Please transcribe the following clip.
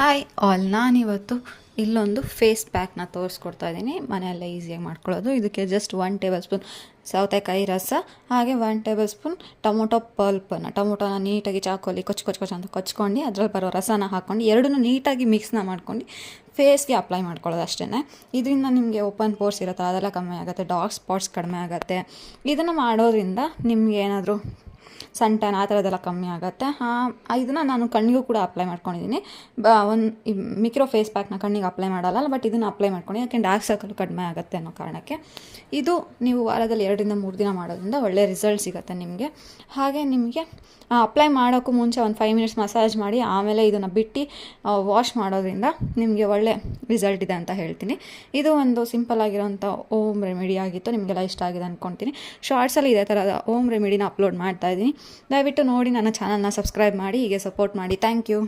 Hi all, ನಾನಿವತ್ತು ಇಲ್ಲೊಂದು face ಪ್ಯಾಕ್ನ ತೋರಿಸ್ಕೊಡ್ತಾ ಇದ್ದೀನಿ. ಮನೆಯಲ್ಲೇ ಈಸಿಯಾಗಿ ಮಾಡ್ಕೊಳ್ಳೋದು. ಇದಕ್ಕೆ ಜಸ್ಟ್ 1 ಟೇಬಲ್ ಸ್ಪೂನ್ ಸೌತೆಕಾಯಿ ರಸ, ಹಾಗೆ 1 ಟೇಬಲ್ ಸ್ಪೂನ್ ಟೊಮೊಟೊ ಟೊಮೊಟೊನ ನೀಟಾಗಿ ಚಾಕುಲಿ ಕೊಚ್ಚು ಅಂತ ಕೊಚ್ಕೊಂಡು ಅದರಲ್ಲಿ ಬರೋ ರಸನ ಹಾಕ್ಕೊಂಡು ಎರಡನ್ನೂ ನೀಟಾಗಿ ಮಿಕ್ಸ್ನ ಮಾಡ್ಕೊಂಡು ಫೇಸ್ಗೆ ಅಪ್ಲೈ ಮಾಡ್ಕೊಳ್ಳೋದು ಅಷ್ಟೇ. ಇದರಿಂದ ನಿಮಗೆ ಓಪನ್ ಪೋರ್ಸ್ ಇರುತ್ತೆ, ಅದೆಲ್ಲ ಕಮ್ಮಿ ಆಗುತ್ತೆ, ಡಾರ್ಕ್ ಸ್ಪಾಟ್ಸ್ ಕಡಿಮೆ ಆಗುತ್ತೆ. ಇದನ್ನು ಮಾಡೋದ್ರಿಂದ ನಿಮ್ಗೆ ಏನಾದರೂ ಸನ್ ಟ್ಯಾನ್ ಆ ಥರದ್ದೆಲ್ಲ ಕಮ್ಮಿ ಆಗುತ್ತೆ. ಇದನ್ನು ನಾನು ಕಣ್ಣಿಗೂ ಕೂಡ ಅಪ್ಲೈ ಮಾಡ್ಕೊಂಡಿದ್ದೀನಿ. ಮಿಕ್ರೋ ಫೇಸ್ ಪ್ಯಾಕ್ನ ಕಣ್ಣಿಗೆ ಅಪ್ಲೈ ಮಾಡಲ್ಲ, ಬಟ್ ಇದನ್ನು ಅಪ್ಲೈ ಮಾಡ್ಕೊಂಡು, ಯಾಕೆ ಡಾರ್ಕ್ ಸರ್ಕಲ್ ಕಡಿಮೆ ಆಗುತ್ತೆ ಅನ್ನೋ ಕಾರಣಕ್ಕೆ. ಇದು ನೀವು ವಾರದಲ್ಲಿ 2 ರಿಂದ 3 ದಿನ ಮಾಡೋದ್ರಿಂದ ಒಳ್ಳೆ ರಿಸಲ್ಟ್ ಸಿಗುತ್ತೆ ನಿಮಗೆ. ಹಾಗೆ ನಿಮಗೆ ಅಪ್ಲೈ ಮಾಡೋಕ್ಕೂ ಮುಂಚೆ ಒಂದು 5 ಮಿನಿಟ್ಸ್ ಮಸಾಜ್ ಮಾಡಿ ಆಮೇಲೆ ಇದನ್ನು ಬಿಟ್ಟು ವಾಶ್ ಮಾಡೋದ್ರಿಂದ ನಿಮಗೆ ಒಳ್ಳೆ ರಿಸಲ್ಟ್ ಇದೆ ಅಂತ ಹೇಳ್ತೀನಿ. ಇದು ಒಂದು ಸಿಂಪಲ್ ಆಗಿರೋಂಥ ಓಮ್ ರೆಮಿಡಿ ಆಗಿತ್ತು. ನಿಮಗೆಲ್ಲ ಇಷ್ಟ ಆಗಿದೆ ಅಂದ್ಕೊಳ್ತೀನಿ. ಶಾರ್ಟ್ಸಲ್ಲಿ ಇದೇ ಥರದ ಓಮ್ ರೆಮಿಡಿನ ಅಪ್ಲೋಡ್ ಮಾಡ್ತಾಯಿದ್ದೀನಿ. ದಯವಿಟ್ಟು ನೋಡಿ ನನ್ನ ಚಾನಲ್ನ ಸಬ್ಸ್ಕ್ರೈಬ್ ಮಾಡಿ, ಹೀಗೆ ಸಪೋರ್ಟ್ ಮಾಡಿ. Thank you.